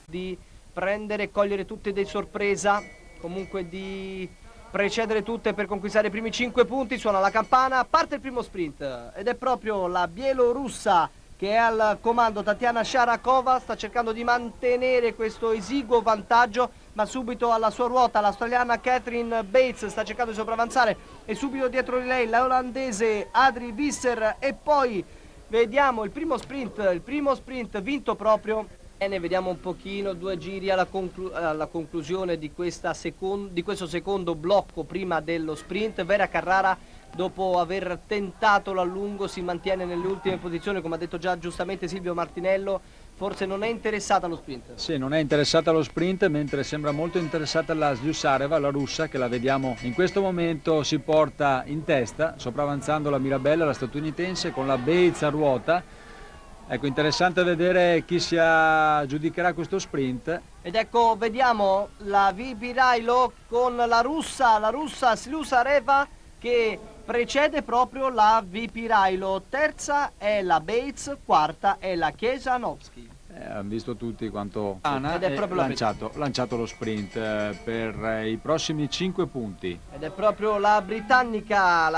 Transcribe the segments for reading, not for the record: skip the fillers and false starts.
di prendere e cogliere tutte di sorpresa, comunque di precedere tutte per conquistare i primi 5 punti. Suona la campana, parte il primo sprint ed è proprio la bielorussa che è al comando. Tatiana Sharakova sta cercando di mantenere questo esiguo vantaggio, ma subito alla sua ruota l'australiana Catherine Bates sta cercando di sopravanzare e subito dietro di lei l'olandese Adri Visser. E poi vediamo il primo sprint vinto proprio. Bene, vediamo un pochino, 2 giri alla conclusione di questo secondo blocco prima dello sprint. Vera Carrara, dopo aver tentato l'allungo, si mantiene nelle ultime posizioni, come ha detto già giustamente Silvio Martinello. Forse non è interessata allo sprint. Sì, non è interessata allo sprint, mentre sembra molto interessata la Sliusareva, la russa, che la vediamo in questo momento si porta in testa, sopravanzando la Mirabella, la statunitense, con la Bates a ruota. Ecco, interessante vedere chi si aggiudicherà questo sprint. Ed ecco, vediamo la Vipirailo con la russa Sliusareva che precede proprio la Vipirailo. Terza è la Bates, quarta è la Chesanovsky. Hanno visto tutti quanto Ed è proprio lanciato lo sprint per i prossimi 5 punti. Ed è proprio la britannica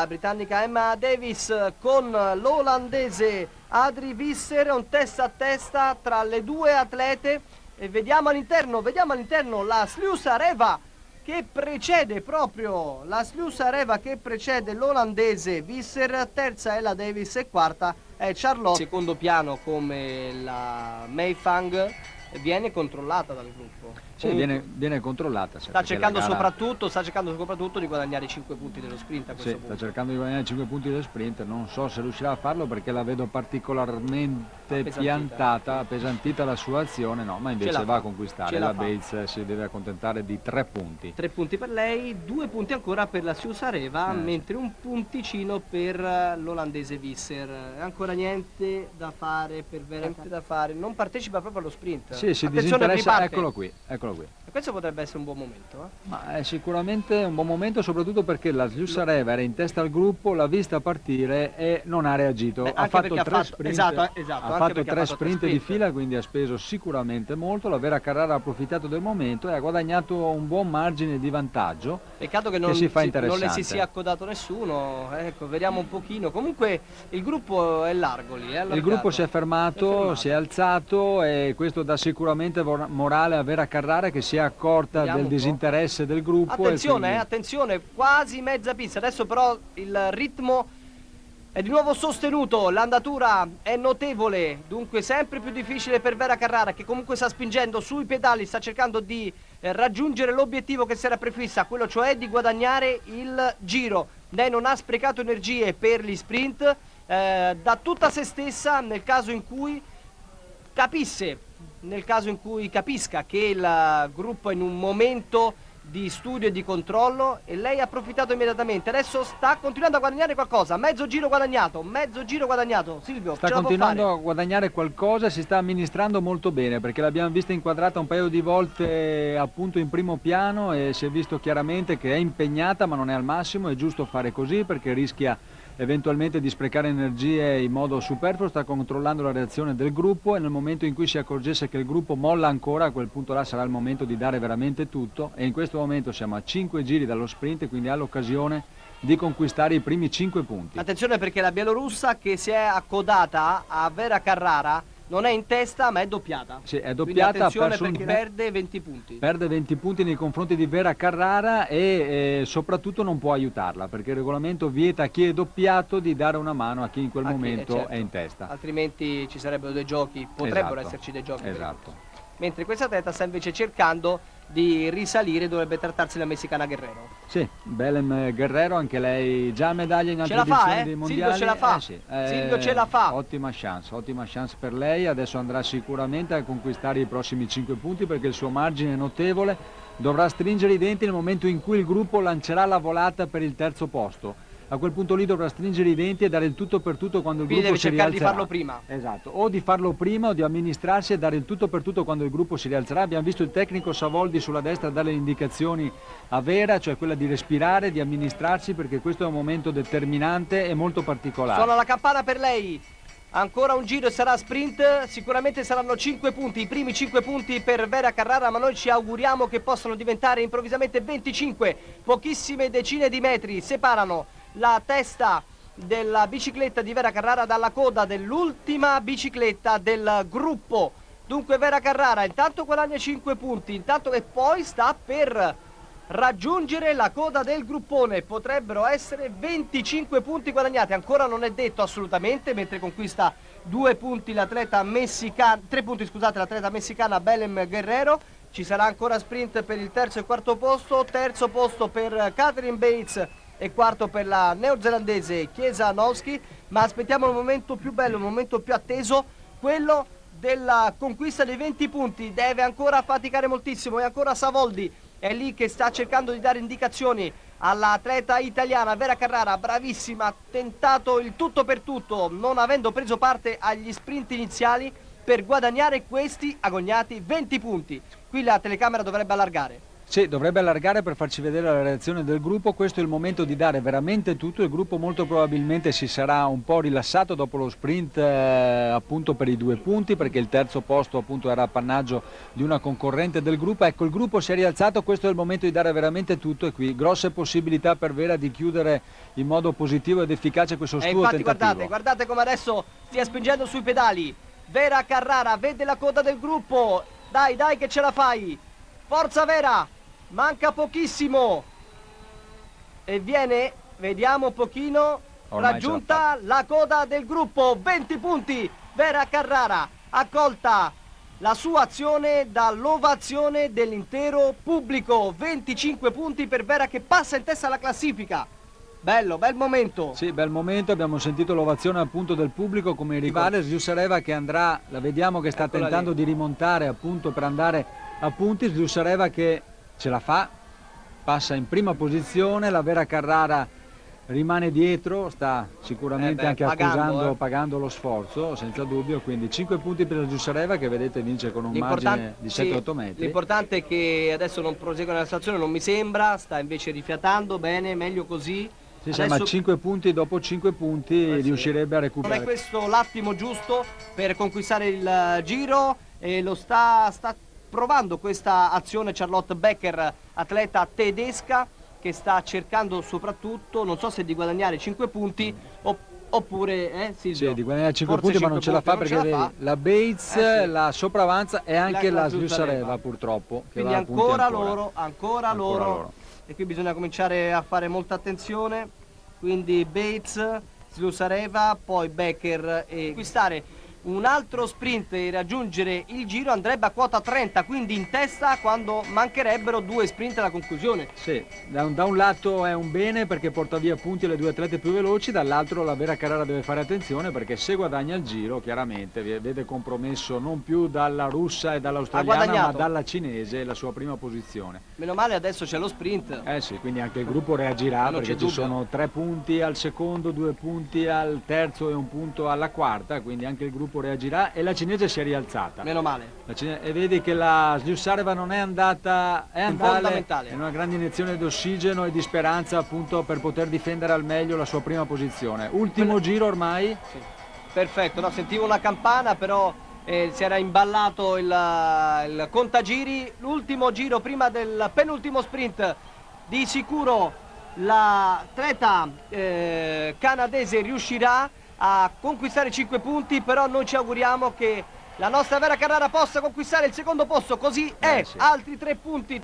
Emma Davis con l'olandese Adri Visser, un testa a testa tra le due atlete. E vediamo all'interno la Sliusareva che precede l'olandese Visser. Terza è la Davis e quarta è Charlotte. Secondo piano come la Mei Fang viene controllata dal gruppo. Sì, viene controllata. Sta cercando soprattutto di guadagnare i 5 punti dello sprint a questo punto. Sta cercando di guadagnare i 5 punti dello sprint, non so se riuscirà a farlo perché la vedo particolarmente piantata, appesantita la sua azione, no, ma invece va a conquistare. La Bates si deve accontentare di 3 punti. 3 punti per lei, 2 punti ancora per la Sliusareva, mentre un punticino per l'olandese Visser. Ancora niente da fare per Vera Carrara. Non partecipa proprio allo sprint. Sì, si disinteressa, eccolo qui. E questo potrebbe essere un buon momento. Ma è sicuramente un buon momento, soprattutto perché la Sliusareva era in testa al gruppo, l'ha vista partire e non ha reagito. Ha fatto 3 sprint di fila, quindi ha speso sicuramente molto. La Vera Carrara ha approfittato del momento e ha guadagnato un buon margine di vantaggio. Peccato che non le si sia accodato nessuno. Ecco, vediamo un pochino. Comunque il gruppo è largo lì. Il gruppo si è fermato, si è alzato e questo dà sicuramente morale a Vera Carrara, che si è accorta del disinteresse del gruppo. Attenzione, attenzione, quasi mezza pista. Adesso però il ritmo è di nuovo sostenuto, l'andatura è notevole, dunque sempre più difficile per Vera Carrara, che comunque sta spingendo sui pedali, sta cercando di raggiungere l'obiettivo che si era prefissa, quello cioè di guadagnare il giro. Lei non ha sprecato energie per gli sprint, dà tutta se stessa nel caso in cui capisca che il gruppo è in un momento di studio e di controllo, e lei ha approfittato immediatamente. Adesso sta continuando a guadagnare qualcosa, mezzo giro guadagnato. Silvio, sta continuando a guadagnare qualcosa, si sta amministrando molto bene, perché l'abbiamo vista inquadrata un paio di volte appunto in primo piano e si è visto chiaramente che è impegnata, ma non è al massimo. È giusto fare così perché rischia eventualmente di sprecare energie in modo superfluo. Sta controllando la reazione del gruppo e nel momento in cui si accorgesse che il gruppo molla ancora, a quel punto là sarà il momento di dare veramente tutto, e in questo momento siamo a 5 giri dallo sprint, quindi ha l'occasione di conquistare i primi 5 punti. Attenzione, perché la bielorussa che si è accodata a Vera Carrara non è in testa ma è doppiata. Sì, è doppiata, attenzione perché perde 20 punti. Perde 20 punti nei confronti di Vera Carrara e soprattutto non può aiutarla, perché il regolamento vieta a chi è doppiato di dare una mano a chi in quel momento è in testa. Altrimenti ci sarebbero dei giochi, potrebbero esserci dei giochi. Esatto. Mentre questa atleta sta invece cercando di risalire, dovrebbe trattarsi la messicana Guerrero. Sì, Belém Guerrero, anche lei già medaglia in altre edizioni dei mondiali. Silvio ce la fa. Silvio ce la fa. Ottima chance per lei. Adesso andrà sicuramente a conquistare i prossimi 5 punti, perché il suo margine è notevole. Dovrà stringere i denti nel momento in cui il gruppo lancerà la volata per il terzo posto. A quel punto lì dovrà stringere i denti e dare il tutto per tutto quando il gruppo si rialzerà. Quindi deve cercare di farlo prima. Esatto, o di farlo prima o di amministrarsi e dare il tutto per tutto quando il gruppo si rialzerà. Abbiamo visto il tecnico Savoldi sulla destra dare le indicazioni a Vera, cioè quella di respirare, di amministrarsi, perché questo è un momento determinante e molto particolare. Suona la campana per lei. Ancora un giro e sarà sprint, sicuramente saranno 5 punti, i primi 5 punti per Vera Carrara, ma noi ci auguriamo che possano diventare improvvisamente 25. Pochissime decine di metri separano la testa della bicicletta di Vera Carrara dalla coda dell'ultima bicicletta del gruppo. Dunque Vera Carrara intanto guadagna 5 punti, intanto che poi sta per raggiungere la coda del gruppone. Potrebbero essere 25 punti guadagnati, ancora non è detto assolutamente, mentre conquista 2 punti l'atleta messicana, 3 punti scusate, l'atleta messicana Belém Guerrero. Ci sarà ancora sprint per il terzo e quarto posto, terzo posto per Catherine Bates e quarto per la neozelandese Chiesa Nowski, ma aspettiamo il momento più bello, il momento più atteso, quello della conquista dei 20 punti. Deve ancora faticare moltissimo e ancora Savoldi è lì che sta cercando di dare indicazioni all'atleta italiana Vera Carrara, bravissima, ha tentato il tutto per tutto, non avendo preso parte agli sprint iniziali per guadagnare questi agognati 20 punti. Qui la telecamera dovrebbe allargare. Sì, dovrebbe allargare per farci vedere la reazione del gruppo. Questo è il momento di dare veramente tutto. Il gruppo molto probabilmente si sarà un po' rilassato dopo lo sprint appunto per i 2 punti, perché il terzo posto appunto era appannaggio di una concorrente del gruppo. Ecco, il gruppo si è rialzato, questo è il momento di dare veramente tutto, e qui grosse possibilità per Vera di chiudere in modo positivo ed efficace questo suo infatti tentativo. guardate come adesso stia spingendo sui pedali. Vera Carrara vede la coda del gruppo, dai che ce la fai, forza Vera! Manca pochissimo e viene, vediamo un pochino, Ormai raggiunta la coda del gruppo, 20 punti. Vera Carrara ha colta la sua azione dall'ovazione dell'intero pubblico, 25 punti per Vera che passa in testa alla classifica. Bello, bel momento. Sì, bel momento, abbiamo sentito l'ovazione appunto del pubblico come rivale. Sliusareva che andrà, la vediamo che sta Eccola tentando lì di rimontare appunto per andare a punti. Sliusareva che ce la fa, passa in prima posizione, la Vera Carrara rimane dietro, sta sicuramente anche pagando lo sforzo, senza dubbio, quindi 5 punti per la Giussareva che vedete vince con un margine di 7-8 metri. L'importante è che adesso non prosegue nella stazione, non mi sembra, sta invece rifiatando, bene, meglio così. Sì, adesso... ma 5 punti dopo 5 punti riuscirebbe a recuperare. Non è questo l'attimo giusto per conquistare il giro e lo sta provando questa azione Charlotte Becker, atleta tedesca, che sta cercando soprattutto, non so se di guadagnare 5 punti oppure Silvio? Sì, di guadagnare 5 punti, ma non ce la fa perché vedi, la Bates la sopravanza e anche la Sliusareva purtroppo. Quindi ancora loro. E qui bisogna cominciare a fare molta attenzione. Quindi Bates, Sliusareva, poi Becker e conquistare un altro sprint e raggiungere il giro andrebbe a quota 30, quindi in testa quando mancherebbero 2 sprint alla conclusione. Sì, da un lato è un bene perché porta via punti alle 2 atlete più veloci, dall'altro la Vera Carrara deve fare attenzione perché se guadagna il giro chiaramente vede compromesso non più dalla russa e dall'australiana ma dalla cinese la sua prima posizione. Meno male adesso c'è lo sprint. Sì, quindi anche il gruppo reagirà perché ci sono 3 punti al secondo, 2 punti al terzo e 1 punto alla quarta, quindi anche il gruppo reagirà e la cinese si è rialzata. Meno male. E vedi che la Sliusareva non è andata, è fondamentale. In una grande iniezione di ossigeno e di speranza appunto per poter difendere al meglio la sua prima posizione. Ultimo giro ormai. Sì. Perfetto, no, sentivo una campana però si era imballato il contagiri. L'ultimo giro prima del penultimo sprint, di sicuro l'atleta canadese riuscirà a conquistare 5 punti, però noi ci auguriamo che la nostra Vera Carrara possa conquistare il secondo posto, così è. Sì. Altri 3 punti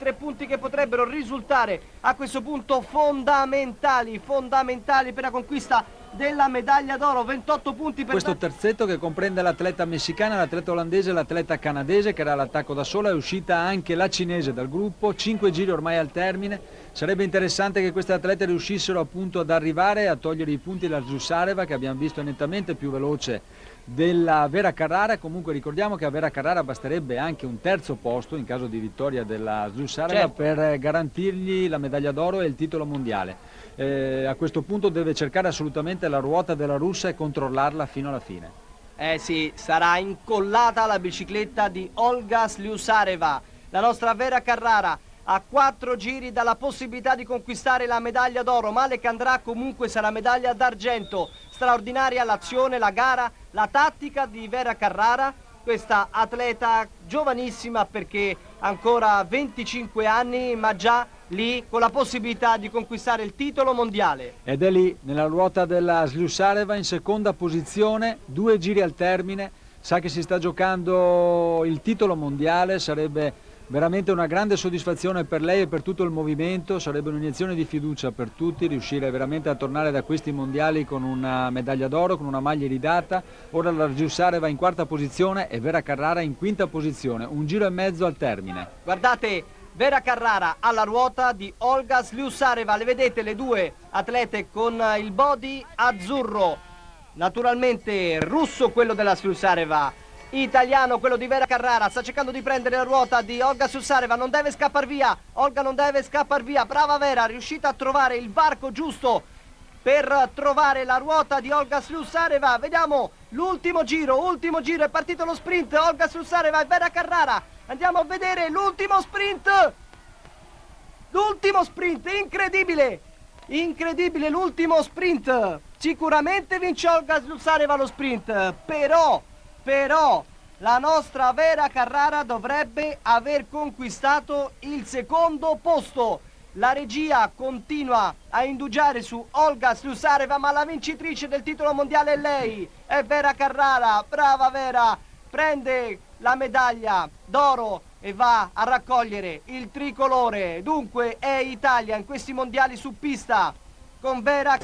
che potrebbero risultare a questo punto fondamentali per la conquista della medaglia d'oro, 28 punti per questo terzetto che comprende l'atleta messicana, l'atleta olandese e l'atleta canadese che era all'attacco da sola. È uscita anche la cinese dal gruppo, 5 giri ormai al termine. Sarebbe interessante che queste atlete riuscissero appunto ad arrivare a togliere i punti alla Sliusareva che abbiamo visto nettamente più veloce della Vera Carrara. Comunque ricordiamo che a Vera Carrara basterebbe anche un terzo posto in caso di vittoria della Sliusareva per garantirgli la medaglia d'oro e il titolo mondiale. A questo punto deve cercare assolutamente la ruota della russa e controllarla fino alla fine. Sì, sarà incollata la bicicletta di Olga Sliusareva. La nostra Vera Carrara a 4 giri dalla possibilità di conquistare la medaglia d'oro. Male che andrà, comunque sarà medaglia d'argento. Straordinaria l'azione, la gara, la tattica di Vera Carrara, questa atleta giovanissima perché ancora 25 anni, ma già lì con la possibilità di conquistare il titolo mondiale. Ed è lì, nella ruota della Sliusareva, in seconda posizione, 2 giri al termine, sa che si sta giocando il titolo mondiale, sarebbe veramente una grande soddisfazione per lei e per tutto il movimento, sarebbe un'iniezione di fiducia per tutti, riuscire veramente a tornare da questi mondiali con una medaglia d'oro, con una maglia iridata. Ora la Sliusareva in quarta posizione e Vera Carrara in quinta posizione, 1 giro e mezzo al termine. Guardate, Vera Carrara alla ruota di Olga Sliusareva, le vedete le due atlete con il body azzurro, naturalmente russo quello della Sliusareva, italiano quello di Vera Carrara. Sta cercando di prendere la ruota di Olga Sliusareva, non deve scappar via, Olga non deve scappar via, brava Vera, riuscita a trovare il varco giusto per trovare la ruota di Olga Sliusareva. Vediamo l'ultimo giro, è partito lo sprint, Olga Sliusareva e Vera Carrara. Andiamo a vedere l'ultimo sprint, incredibile l'ultimo sprint. Sicuramente vince Olga Sliusareva lo sprint, però la nostra Vera Carrara dovrebbe aver conquistato il secondo posto. La regia continua a indugiare su Olga Sliusareva, ma la vincitrice del titolo mondiale è lei, è Vera Carrara. Brava Vera, prende la medaglia d'oro e va a raccogliere il tricolore. Dunque è Italia in questi mondiali su pista con Vera